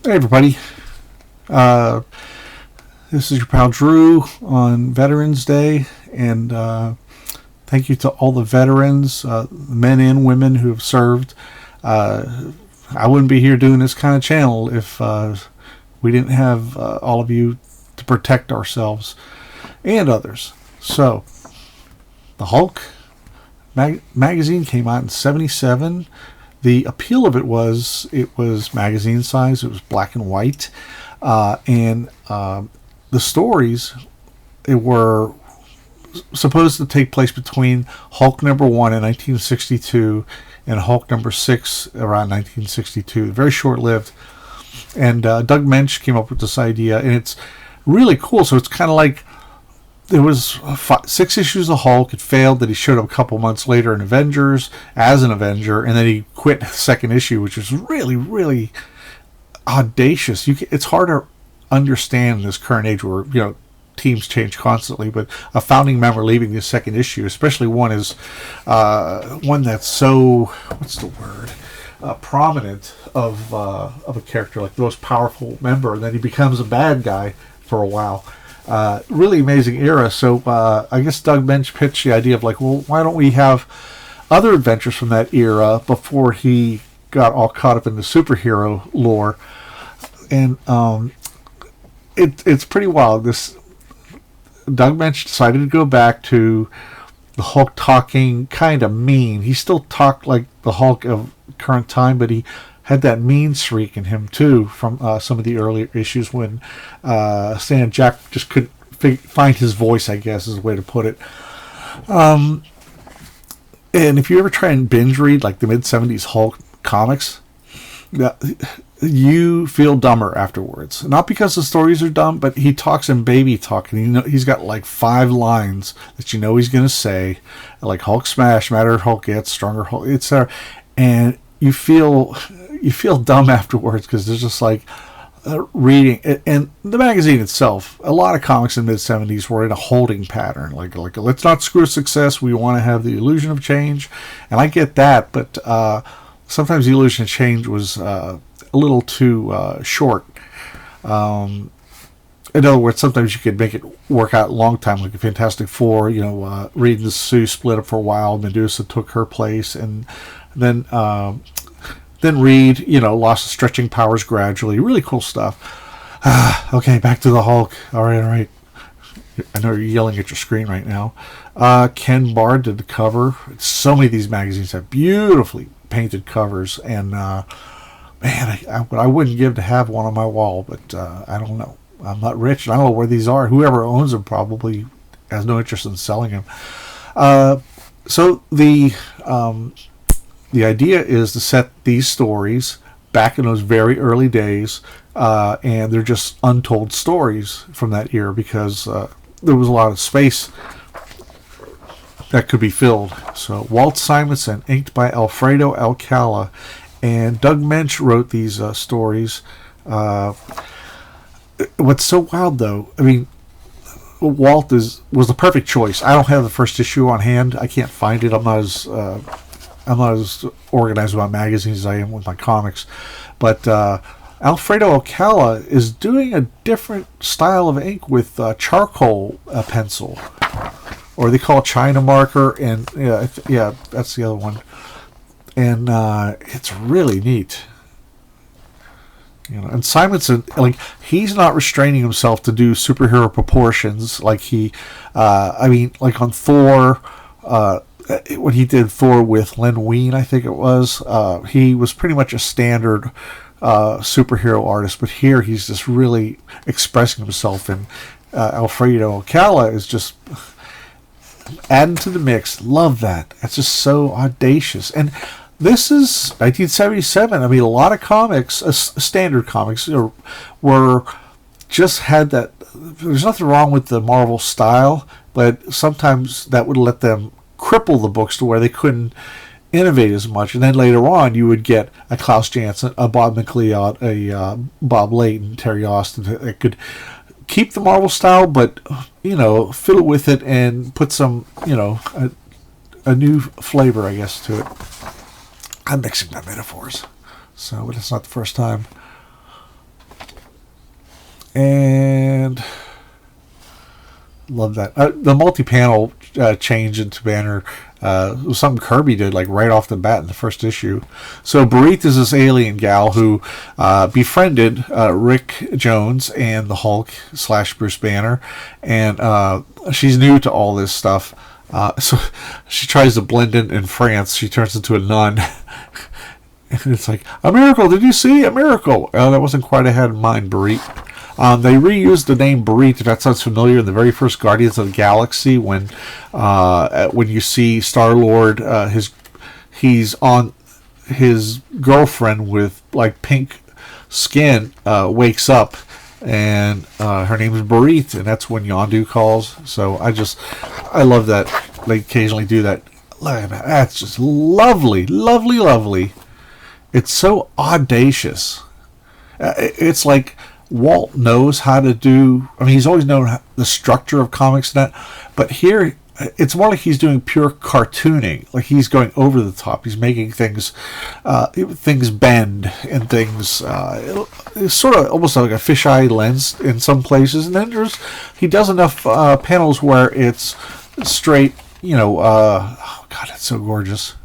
Hey everybody, uh, this is your pal Drew on Veterans Day, and thank you to all the veterans, men and women who have served. I wouldn't be here doing this kind of channel if we didn't have all of you to protect ourselves and others. So, the Hulk magazine came out in '77. The appeal of it was magazine size. It was black and white, and the stories were supposed to take place between Hulk #1 in 1962 and Hulk #6 around 1962. Very short-lived. And Doug Mench came up with this idea, and it's really cool. So it's kind of like there was 6 issues of Hulk. It failed. That he showed up a couple months later in Avengers as an Avenger, and then he quit the second issue, which was really, really audacious. It's hard to understand in this current age where teams change constantly, but a founding member leaving the second issue, especially one that's so, what's the word, prominent of a character, like the most powerful member, and then he becomes a bad guy for a while. Really amazing era. So I guess Doug Mench pitched the idea of why don't we have other adventures from that era before he got all caught up in the superhero lore, and it's pretty wild. This Doug Mench decided to go back to the Hulk talking kind of mean. He still talked like the Hulk of current time, but he had that mean streak in him too from some of the earlier issues when Stan Jack just couldn't find his voice, I guess is the way to put it. And if you ever try and binge read like the mid-'70s Hulk comics, you feel dumber afterwards. Not because the stories are dumb, but he talks in baby talk, and he's got like 5 lines that he's going to say, like Hulk smash, madder Hulk gets, stronger Hulk, etc. And you feel dumb afterwards because there's just like reading. And the magazine itself, a lot of comics in the mid-'70s were in a holding pattern, like let's not screw success, we want to have the illusion of change. And I get that, but sometimes the illusion of change was a little too short. In other words, sometimes you could make it work out a long time, like a Fantastic Four. Reed and Sue split up for a while. Medusa took her place, and then Reed, lost his stretching powers gradually. Really cool stuff. Okay, back to the Hulk. All right. I know you're yelling at your screen right now. Ken Bard did the cover. So many of these magazines have beautifully painted covers, and I wouldn't give to have one on my wall, but I don't know. I'm not rich, and I don't know where these are. Whoever owns them probably has no interest in selling them. So the idea is to set these stories back in those very early days, and they're just untold stories from that era because there was a lot of space that could be filled. So Walt Simonson, inked by Alfredo Alcala, and Doug Mench wrote these stories. What's so wild, though, I mean, Walt was the perfect choice. I don't have the first issue on hand. I can't find it. I'm not as organized with my magazines as I am with my comics. But Alfredo Alcala is doing a different style of ink with charcoal pencil, or they call it China marker, and yeah, that's the other one. And it's really neat. And Simonson, he's not restraining himself to do superhero proportions like like on Thor, when he did Thor with Len Wein, I think it was, he was pretty much a standard superhero artist, but here he's just really expressing himself, and Alfredo Alcala is just adding to the mix. Love that. That's just so audacious. And this is 1977. I mean, a lot of comics, standard comics, were just had that. There's nothing wrong with the Marvel style, but sometimes that would let them cripple the books to where they couldn't innovate as much. And then later on, you would get a Klaus Janson, a Bob McLeod, a Bob Layton, Terry Austin that could keep the Marvel style, but fiddle with it and put some a new flavor, I guess, to it. I'm mixing my metaphors, but it's not the first time. And love that. The multi-panel change into Banner was something Kirby did like right off the bat in the first issue. So Bereath is this alien gal who befriended Rick Jones and the Hulk / Bruce Banner, and she's new to all this stuff. So she tries to blend in France. She turns into a nun. And it's like, a miracle, did you see? A miracle. That wasn't quite I had in mind, Bereath. They reused the name Bereath, if that sounds familiar, in the very first Guardians of the Galaxy when you see Star-Lord, he's on his girlfriend with like pink skin, wakes up, and her name is Bereath, and that's when Yondu calls. So I love that they occasionally do that. That's just lovely, lovely, lovely. It's so audacious. It's like Walt knows how to do. I mean, he's always known the structure of comics and that, but here it's more like he's doing pure cartooning. Like he's going over the top. He's making things bend and things. It's sort of almost like a fisheye lens in some places, and then he does enough panels where it's straight. Oh God, it's so gorgeous.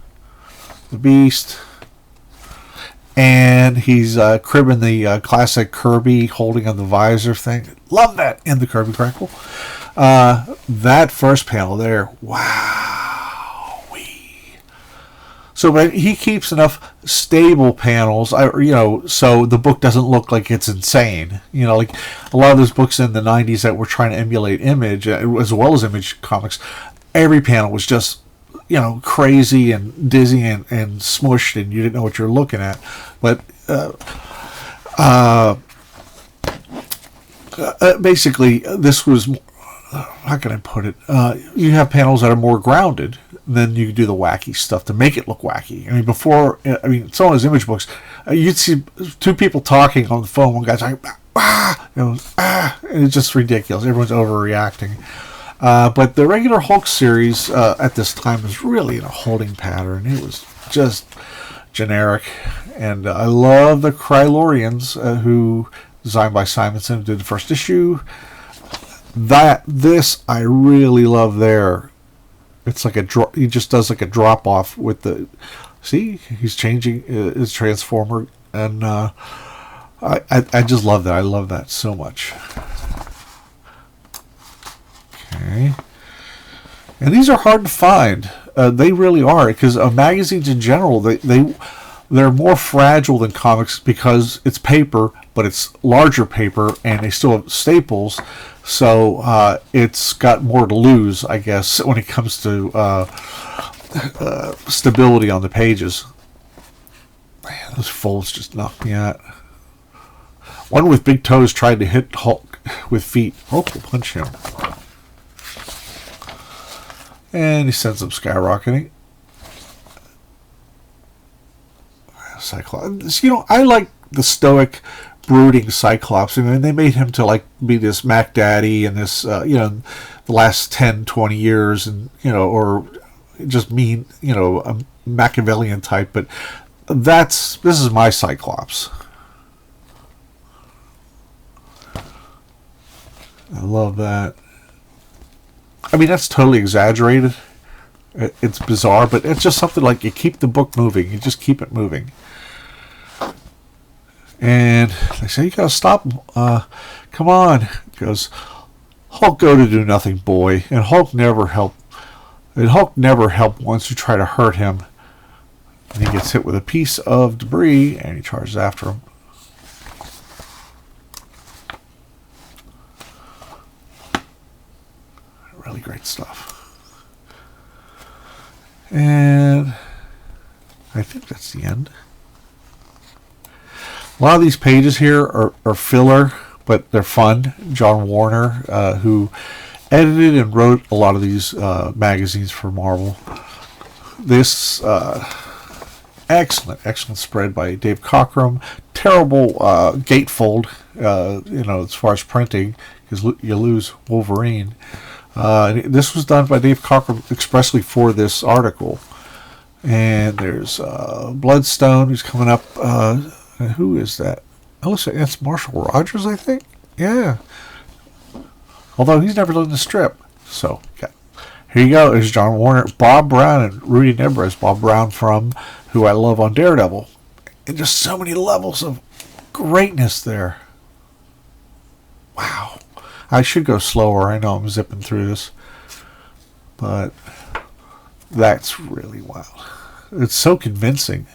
The Beast. And he's cribbing the classic Kirby holding on the visor thing. Love that in the Kirby Crackle. That first panel there, wow. So, but he keeps enough stable panels, so the book doesn't look like it's insane. Like a lot of those books in the 90s that were trying to emulate Image, as well as Image Comics, every panel was just crazy and dizzy and smushed, and you didn't know what you're looking at. But basically, this was, how can I put it? You have panels that are more grounded, then you do the wacky stuff to make it look wacky. I mean, some of his Image books, you'd see two people talking on the phone. One guy's like, and it's just ridiculous. Everyone's overreacting. But the regular Hulk series at this time was really in a holding pattern. It was just generic. And I love the Krylorians, who designed by Simonson, did the first issue. This I really love there. It's like he just does like a drop off with the. See, he's changing his Transformer, and I just love that. I love that so much. Okay. And these are hard to find. They really are, because magazines in general, they're more fragile than comics because it's paper, but it's larger paper, and they still have staples, so it's got more to lose, I guess, when it comes to stability on the pages. Man, those folds just knocked me out. One with big toes tried to hit Hulk with feet. Hulk will punch him. And he sends them skyrocketing. Cyclops. I like the stoic, brooding Cyclops. I mean, they made him to be this Mac Daddy and this, the last 10, 20 years, and or just mean, a Machiavellian type. But this is my Cyclops. I love that. I mean, that's totally exaggerated. It's bizarre, but it's just something like you keep the book moving. You just keep it moving. And they say, you gotta stop. Come on. He goes, Hulk go to do nothing, boy. And Hulk never helped. And Hulk never helped once you try to hurt him. And he gets hit with a piece of debris, and he charges after him. Really great stuff. And I think that's the end. A lot of these pages here are filler, but they're fun. John Warner, who edited and wrote a lot of these magazines for Marvel. This excellent spread by Dave Cockrum. Terrible gatefold, as far as printing, because you lose Wolverine. This was done by Dave Cockrum expressly for this article. And there's Bloodstone, who's coming up. Who is that? Oh, looks like that's Marshall Rogers, I think. Yeah. Although he's never done the strip. So, yeah. Here you go. There's John Warner, Bob Brown, and Rudy Nebres. Bob Brown from who I love on Daredevil. And just so many levels of greatness there. Wow. I should go slower. I know I'm zipping through this. But that's really wild. It's so convincing.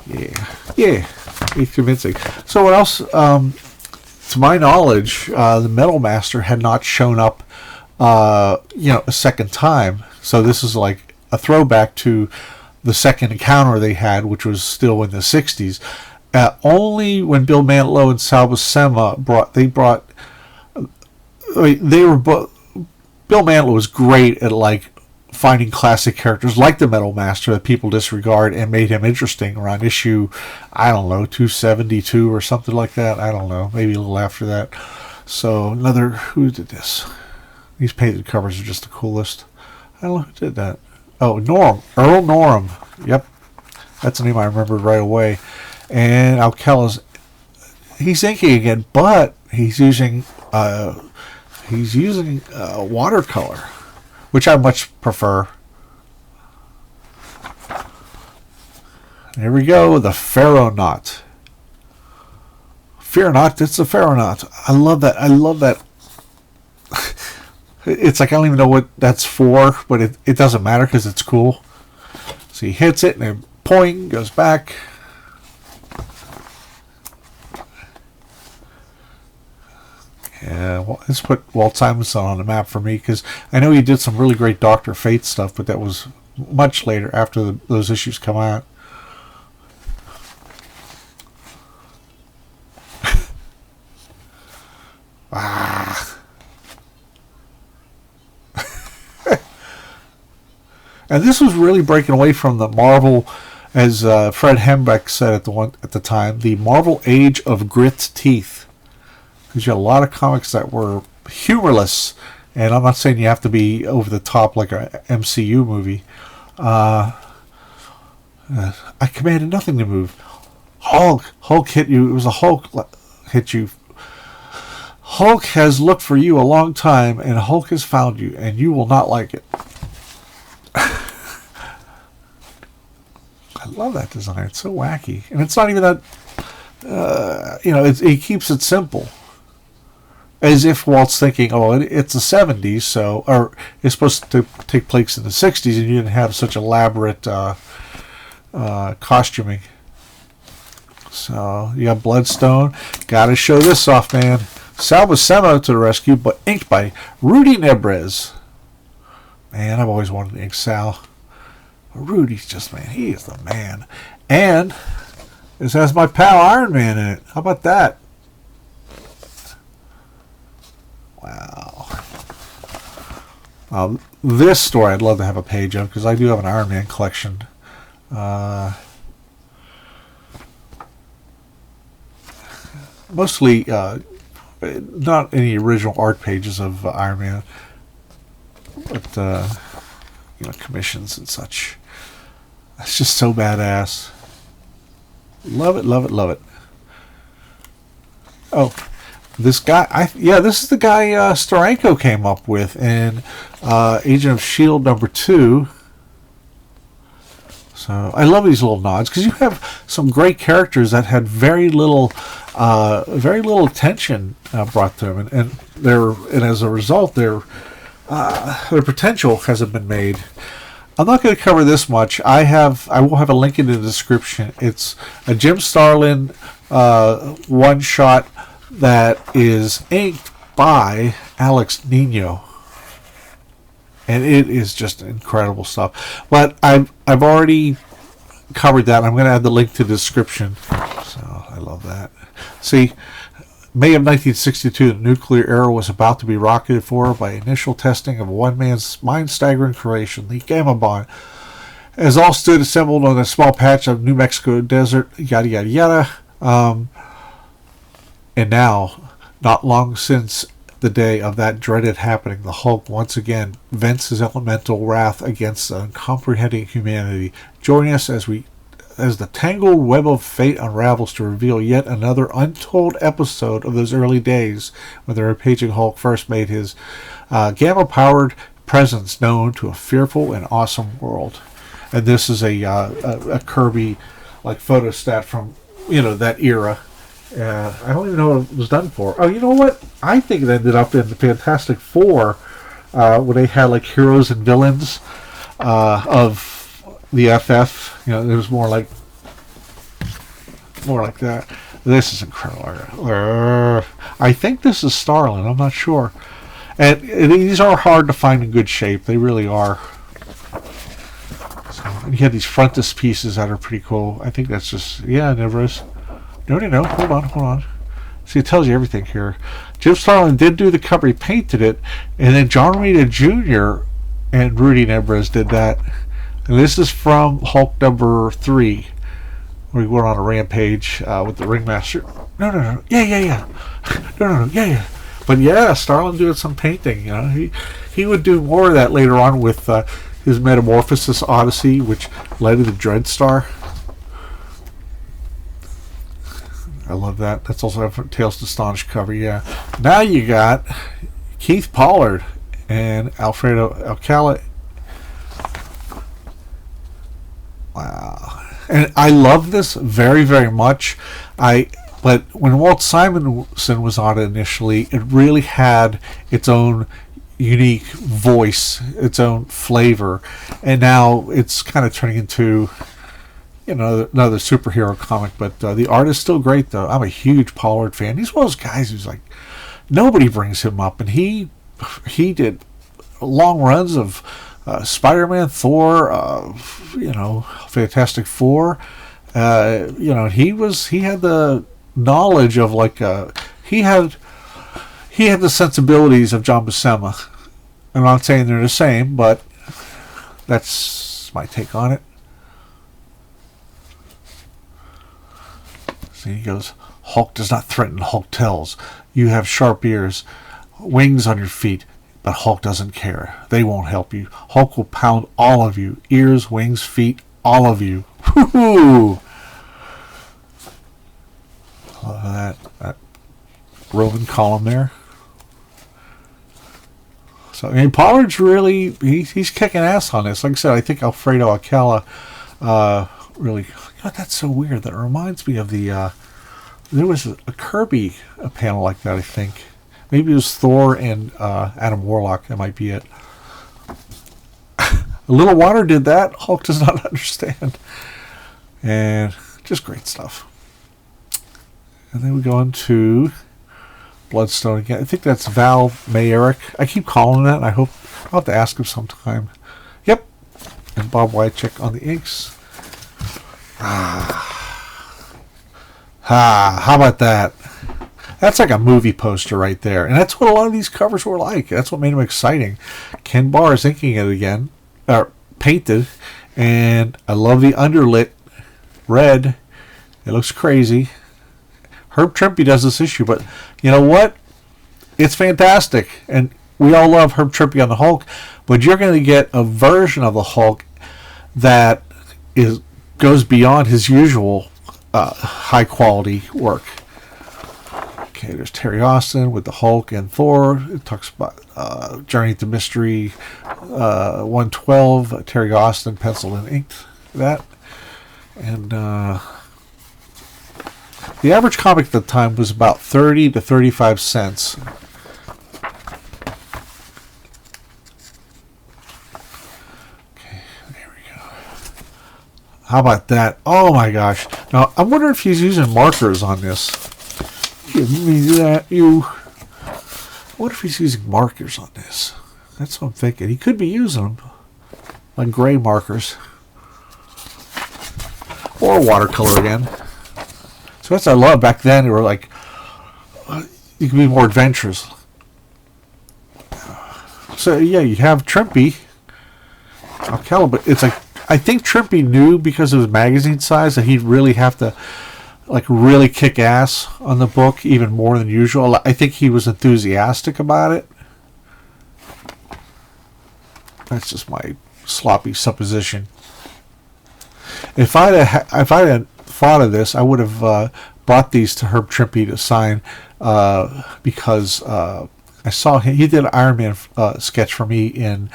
Yeah. It's convincing. So what else? To my knowledge, the Metal Master had not shown up, a second time. So this is like a throwback to the second encounter they had, which was still in the 60s. Only when Bill Mantlo and Sal Buscema Bill Mantlo was great at like finding classic characters like the Metal Master that people disregard and made him interesting around issue, I don't know, 272 or something like that. I don't know, maybe a little after that. So who did this? These painted covers are just the coolest. I don't know who did that. Oh, Earl Norm. Yep, that's the name I remembered right away. And Alcala's, he's inking again, but he's using watercolor, which I much prefer. Here we go, the Pharaoh-Knot. Fear not, it's the Pharaoh-Knot. I love that. It's like I don't even know what that's for, but it doesn't matter because it's cool. So he hits it and then poing, goes back. Yeah, well, let's put Walt Simonson on the map for me because I know he did some really great Dr. Fate stuff, but that was much later after those issues come out. And this was really breaking away from the Marvel, as Fred Hembeck said at the time, the Marvel Age of Grit Teeth. Because you had a lot of comics that were humorless, and I'm not saying you have to be over the top like a MCU movie. I commanded nothing to move. Hulk hit you. It was a Hulk hit you. Hulk has looked for you a long time, and Hulk has found you, and you will not like it. I love that design. It's so wacky, and it's not even that. It keeps it simple, as if Walt's thinking, "Oh, it's the '70s, so or it's supposed to take place in the '60s, and you didn't have such elaborate costuming." So you got Bloodstone. Got to show this off, man. Sal Buscema to the rescue, but inked by Rudy Nebres. Man, I've always wanted to ink Sal. Rudy's just, man, he is the man. And this has my pal Iron Man in it. How about that? Wow. This story I'd love to have a page of because I do have an Iron Man collection. Mostly not any original art pages of Iron Man, but commissions and such. It's just so badass. Love it, love it, love it. Oh, this guy, this is the guy Steranko came up with in Agent of S.H.I.E.L.D. #2. So I love these little nods because you have some great characters that had very little attention brought to them, and as a result, their potential hasn't been made. I'm not going to cover this much. I will have a link in the description. It's a Jim Starlin one shot that is inked by Alex Nino. And it is just incredible stuff. But I've already covered that. I'm going to add the link to the description. So I love that. See, May of 1962, the nuclear era was about to be rocketed forward by initial testing of one man's mind-staggering creation, the Gamma Bomb. As all stood assembled on a small patch of New Mexico desert, yada yada yada. And now, not long since the day of that dreaded happening, the Hulk once again vents his elemental wrath against uncomprehending humanity. Join us as we as the tangled web of fate unravels to reveal yet another untold episode of those early days when the Rampaging Hulk first made his gamma-powered presence known to a fearful and awesome world. And this is a Kirby like photostat from that era. I don't even know what it was done for. Oh, you know what? I think it ended up in the Fantastic Four when they had like heroes and villains of the FF. It was more like that. This is incredible. I think this is Starlin. I'm not sure. And these are hard to find in good shape. They really are. So, and you have these frontis pieces that are pretty cool. I think that's just Nevers. No. Hold on. See, it tells you everything here. Jim Starlin did do the cover. He painted it, and then John Romita Jr. and Rudy Nebres did that. And this is from Hulk number 3, where he went on a rampage with the Ringmaster. No. Yeah. No. Yeah. But yeah, Starlin doing some painting. He would do more of that later on with his Metamorphosis Odyssey, which led to the Dreadstar. I love that. That's also a Tales to Astonish cover. Yeah. Now you got Keith Pollard and Alfredo Alcala. Wow. And I love this very, very much. But when Walt Simonson was on it initially, it really had its own unique voice, its own flavor. And now it's kind of turning into another superhero comic. But the art is still great, though. I'm a huge Pollard fan. He's one of those guys who's like, nobody brings him up. And he did long runs of Spider-Man, Thor, Fantastic Four. He had the knowledge of he had the sensibilities of John Buscema. I'm not saying they're the same, but that's my take on it. See, he goes, Hulk does not threaten, Hulk tells. You have sharp ears, wings on your feet, but Hulk doesn't care. They won't help you. Hulk will pound all of you. Ears, wings, feet, all of you. Woohoo! That Roman column there. So Pollard's really he's kicking ass on this. Like I said, I think Alfredo Alcala really. That's so weird. That reminds me of the. There was a Kirby panel like that. I think maybe it was Thor and Adam Warlock. That might be it. A Little Water did that. Hulk does not understand, and just great stuff. And then we go into Bloodstone again. I think that's Val Mayerick. I keep calling him that. And I'll have to ask him sometime. Yep. And Bob Wycheck on the inks. How about that? That's like a movie poster right there. And that's what a lot of these covers were like. That's what made them exciting. Ken Barr is inking it again. Painted. And I love the underlit red. It looks crazy. Herb Trimpe does this issue, but you know what? It's fantastic, and we all love Herb Trimpe on the Hulk, but you're going to get a version of the Hulk that goes beyond his usual high-quality work. Okay, there's Terry Austin with the Hulk and Thor. It talks about Journey to Mystery 112, Terry Austin, penciled and inked that. And the average comic at the time was about 30 to 35 cents. Okay, there we go. How about that? Oh my gosh. Now, I wonder if he's using markers on this. Give me that, you. What if he's using markers on this? That's what I'm thinking. He could be using them. Like gray markers. Or watercolor again. So that's what I love. Back then, they were like, you could be more adventurous. So yeah, you have Trimpe, Alcala, but it's like, I think Trimpe knew because of his magazine size that he'd really have to really kick ass on the book even more than usual. I think he was enthusiastic about it. That's just my sloppy supposition. If I had thought of this, I would have brought these to Herb Trimpe to sign because I saw he did an Iron Man sketch for me in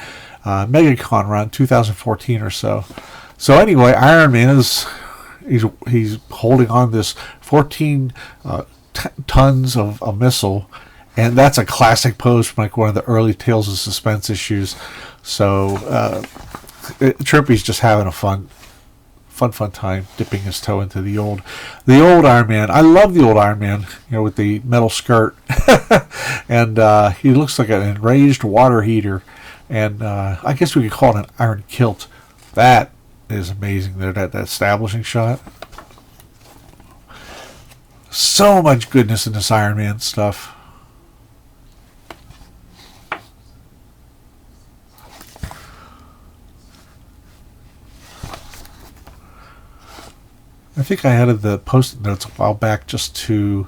MegaCon around 2014 or so. So anyway, Iron Man is he's holding on this 14 tons of a missile, and that's a classic pose from like one of the early Tales of Suspense issues. So Trimpe's just having a fun time dipping his toe into the old Iron Man. I love the old Iron Man, with the metal skirt, and he looks like an enraged water heater, and I guess we could call it an iron kilt. That is amazing there, that establishing shot. So much goodness in this Iron Man stuff. I think I added the post-it notes a while back just to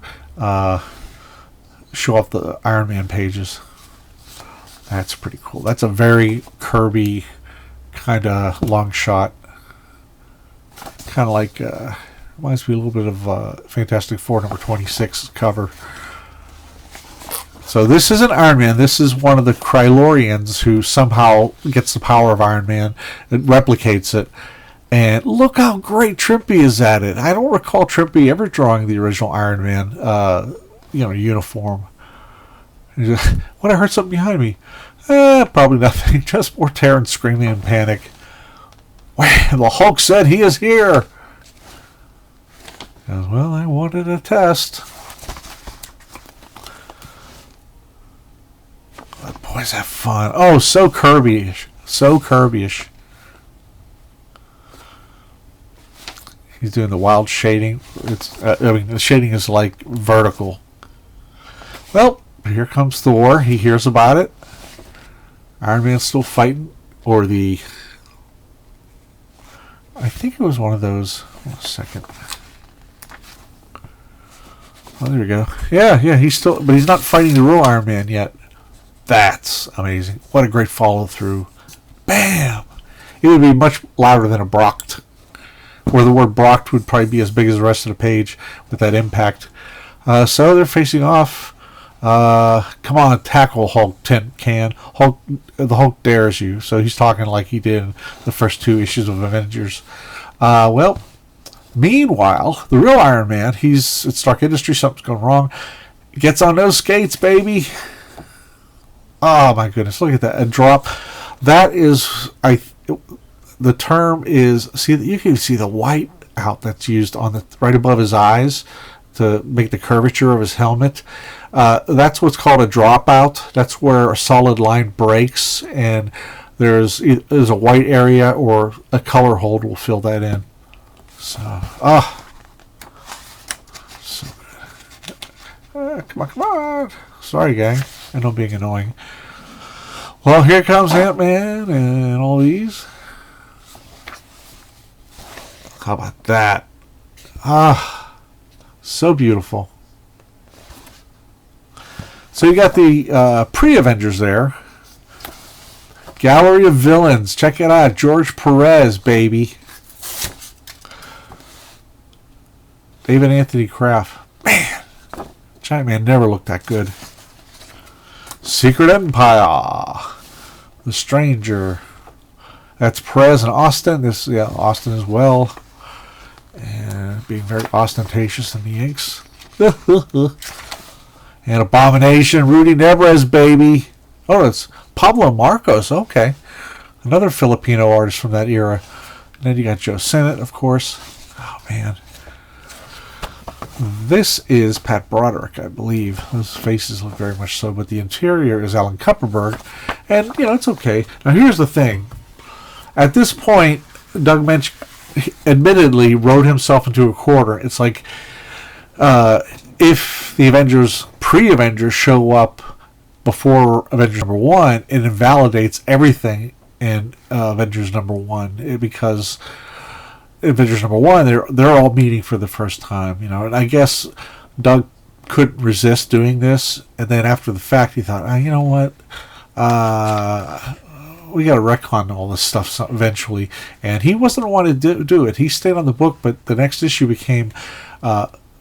show off the Iron Man pages. That's pretty cool. That's a very Kirby kind of long shot. Kind of like, reminds me a little bit of Fantastic Four number 26 cover. So this isn't Iron Man. This is one of the Krylorians who somehow gets the power of Iron Man. It replicates it. And look how great Trimpe is at it. I don't recall Trimpe ever drawing the original Iron Man, uniform. What, I heard something behind me. Probably nothing. Just more Terran screaming in panic. The Hulk said he is here. Well, I wanted a test. But boy, is that fun. Oh, so Kirby-ish. So Kirby-ish. He's doing the wild shading. The shading is like vertical. Well, here comes Thor. He hears about it. Iron Man's still fighting. Or I think it was one of those. Hold on a second. Oh, there we go. Yeah, he's still, but he's not fighting the real Iron Man yet. That's amazing. What a great follow through. Bam! It would be much louder than a Brocked. Where the word Brocked would probably be as big as the rest of the page with that impact. So they're facing off. Come on, tackle Hulk, Tin Can. The Hulk dares you. So he's talking like he did in the first 2 issues of Avengers. Meanwhile, the real Iron Man, he's at Stark Industries. Something's going wrong. Gets on those skates, baby. Oh my goodness! Look at that. A drop. That is, the term is, see, you can see the white out that's used on the right above his eyes to make the curvature of his helmet. That's what's called a dropout. That's where a solid line breaks, and there's a white area or a color hold will fill that in. So, so good. Come on. Sorry, gang. I know I'm being annoying. Well, here comes Ant-Man and all these. How about that? So beautiful. So you got the pre-Avengers there. Gallery of Villains. Check it out. George Perez, baby. David Anthony Kraft. Man, Giant Man never looked that good. Secret Empire. The Stranger. That's Perez and Austin. Austin as well. And being very ostentatious in the inks. And Abomination, Rudy Nebres, baby. Oh, it's Pablo Marcos. Okay. Another Filipino artist from that era. And then you got Joe Sinnott, of course. Oh, man. This is Pat Broderick, I believe. Those faces look very much so, but the interior is Alan Kupperberg. And, it's okay. Now, here's the thing. At this point, Doug Mench admittedly wrote himself into a corner. It's like, if the pre-Avengers show up before Avengers number 1, it invalidates everything in Avengers number 1 because Avengers number 1, they're all meeting for the first time, and I guess Doug couldn't resist doing this, and then after the fact he thought, you know what, we got to retcon all this stuff eventually. And he wasn't the one to do it. He stayed on the book, but the next issue became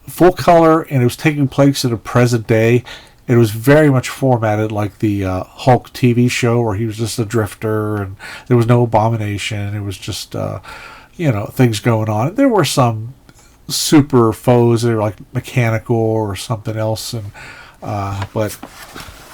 full color, and it was taking place in the present day. It was very much formatted like the Hulk TV show, where he was just a drifter, and there was no abomination. It was just, things going on. There were some super foes that were like mechanical or something else, and but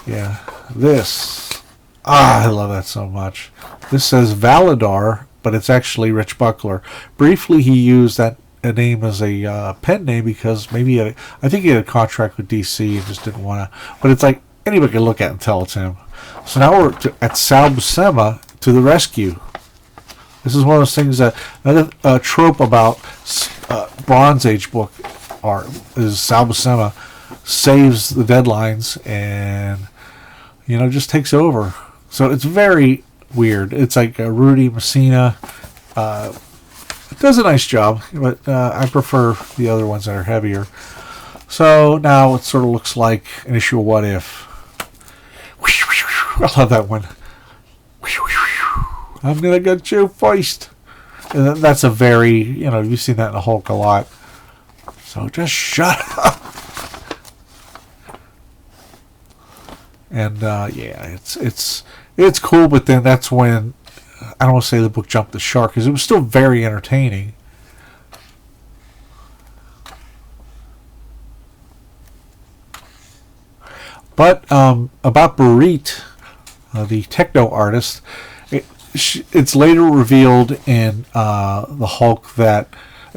yeah, this I love that so much. This says Valadar, but it's actually Rich Buckler. Briefly, he used that name as a pen name because maybe I think he had a contract with DC and just didn't want to. But it's like anybody can look at it and tell it's him. So now we're at Sal Buscema to the rescue. This is one of those things that another trope about Bronze Age book art is Sal Buscema saves the deadlines and just takes over. So it's very weird. It's like Rudy Messina does a nice job, but I prefer the other ones that are heavier. So now it sort of looks like an issue of What If. I love that one. I'm gonna get you first. And that's a very, you've seen that in the Hulk a lot. So just shut up. And it's cool, but then that's when I don't want to say the book jumped the shark, because it was still very entertaining. But about Barit, the techno artist, it's later revealed in the Hulk that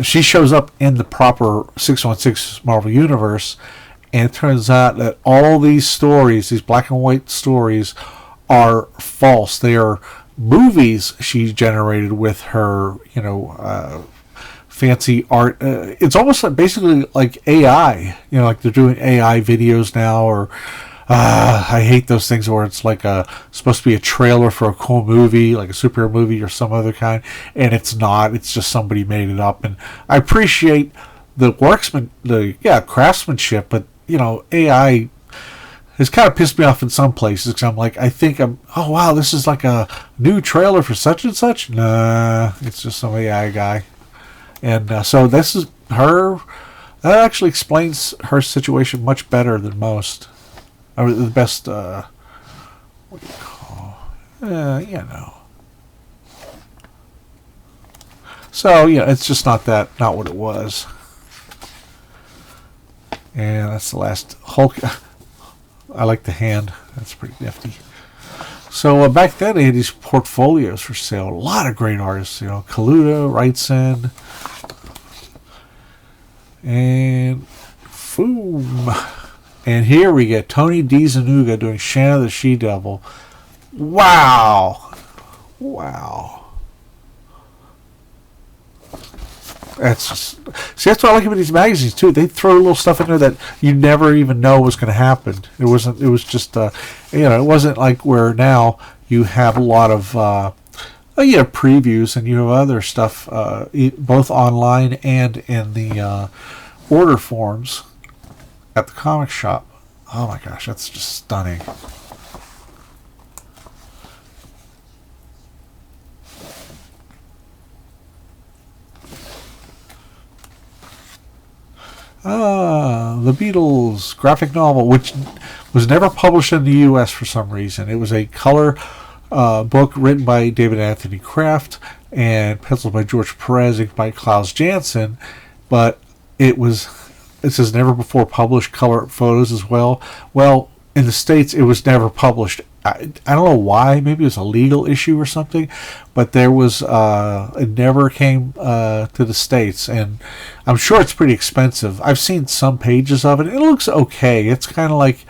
she shows up in the proper 616 Marvel Universe, and it turns out that all these stories, these black and white stories, are false. They are movies she generated with her, fancy art. It's almost like basically like AI. Like they're doing AI videos now, or I hate those things where it's like supposed to be a trailer for a cool movie, like a superhero movie or some other kind, and it's not. It's just somebody made it up. And I appreciate the craftsmanship, but AI has kind of pissed me off in some places, because I'm like, oh wow, this is like a new trailer for such and such. Nah, it's just some AI guy. And so this is her. That actually explains her situation much better than most. Or the best, what do you call? So it's just not what it was. And that's the last Hulk. I like the hand. That's pretty nifty. So back then they had these portfolios for sale. A lot of great artists. Kaluta, Wrightson, and Foom. And here we get Tony DiZanuga doing Shanna the She-Devil. Wow. That's what I like about these magazines too. They throw little stuff in there that you never even know was going to happen. It was just it wasn't like where now you have a lot of previews, and you have other stuff both online and in the order forms at the comic shop. Oh my gosh, that's just stunning. The Beatles graphic novel, which was never published in the U.S. for some reason. It was a color book written by David Anthony Kraft and penciled by George Perez, inked by Klaus Janson, but it says never before published color photos as well. Well, in the States, it was never published. I don't know why. Maybe it was a legal issue or something, but there was it never came to the States, and I'm sure it's pretty expensive. I've seen some pages of it. It looks okay. It's kind of like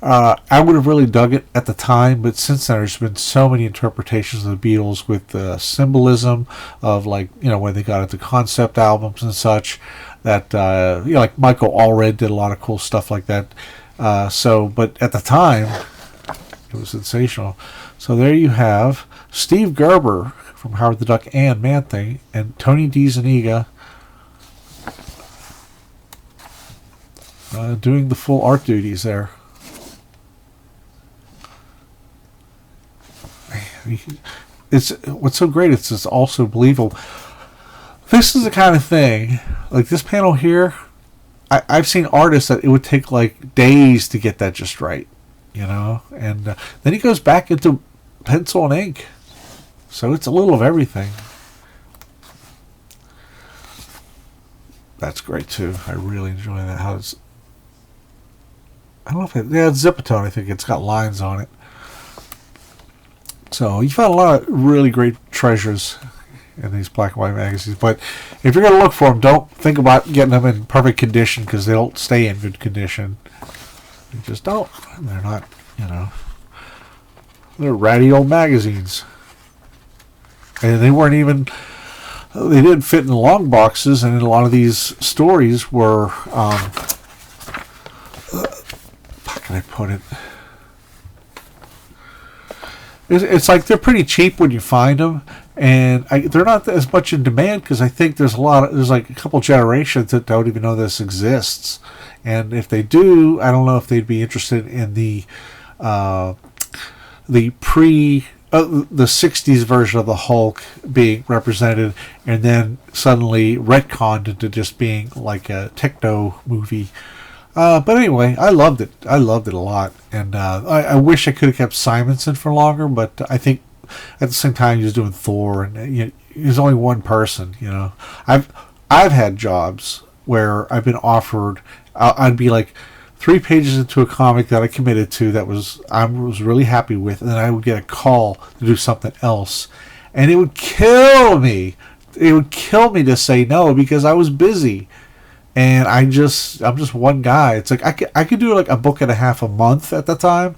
I would have really dug it at the time, but since then there's been so many interpretations of the Beatles with the symbolism of, like, when they got into concept albums and such, that like Michael Allred did a lot of cool stuff like that. But at the time, it was sensational. So there you have Steve Gerber from Howard the Duck and Man-Thing, and Tony DiZanuga doing the full art duties there. Man. It's what's so great. It's just also believable. This is the kind of thing, like this panel here. I've seen artists that it would take like days to get that just right, and then he goes back into pencil and ink, so it's a little of everything. That's great too. I really enjoy that. I don't know if it's Zipatone. I think it's got lines on it. So you found a lot of really great treasures in these black and white magazines. But if you're going to look for them, don't think about getting them in perfect condition, because they don't stay in good condition. You just don't. They're not, they're ratty old magazines. And they weren't even, they didn't fit in long boxes, and a lot of these stories were, how can I put it? It's like they're pretty cheap when you find them, and they're not as much in demand, because I think there's like a couple generations that don't even know this exists, and if they do, I don't know if they'd be interested in the the 60s version of the Hulk being represented, and then suddenly retconned into just being like a techno movie. But anyway, I loved it. I loved it a lot, and I wish I could have kept Simonson for longer. But I think at the same time he was doing Thor, and he was only one person. I've had jobs where I've been offered. I'd be like 3 pages into a comic that I committed to I was really happy with, and then I would get a call to do something else, and it would kill me. It would kill me to say no, because I was busy. And I'm just one guy. It's like I could do like a book and a half a month at the time,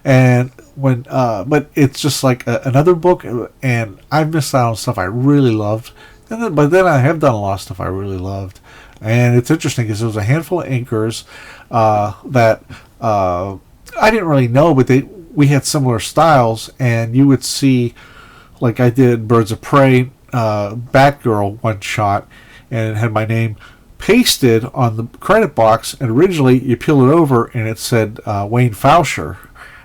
and but it's just like another book, and I've missed out on stuff I really loved. But then I have done a lot of stuff I really loved, and it's interesting because there was a handful of inkers that I didn't really know, but we had similar styles, and you would see, like I did Birds of Prey, Batgirl one shot, and it had my name pasted on the credit box, and originally you peel it over and it said Wayne Fauscher,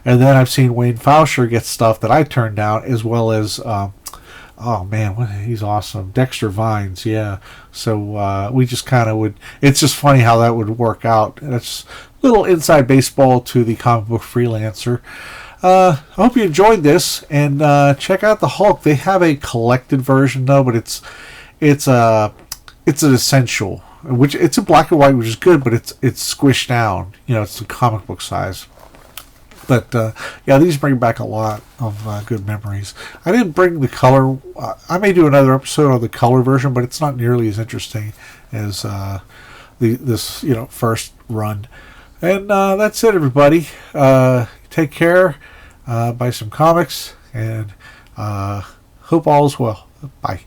and then I've seen Wayne Fauscher get stuff that I turned down, as well as oh man, he's awesome, Dexter Vines, yeah. So we just kind of would. It's just funny how that would work out. That's a little inside baseball to the comic book freelancer. I hope you enjoyed this, and check out the Hulk. They have a collected version though, but it's an essential. Which it's in black and white, which is good, but it's squished down. It's the comic book size. But yeah, these bring back a lot of good memories. I didn't bring the color. I may do another episode on the color version, but it's not nearly as interesting as this first run. And that's it, everybody. Take care. Buy some comics, and hope all is well. Bye.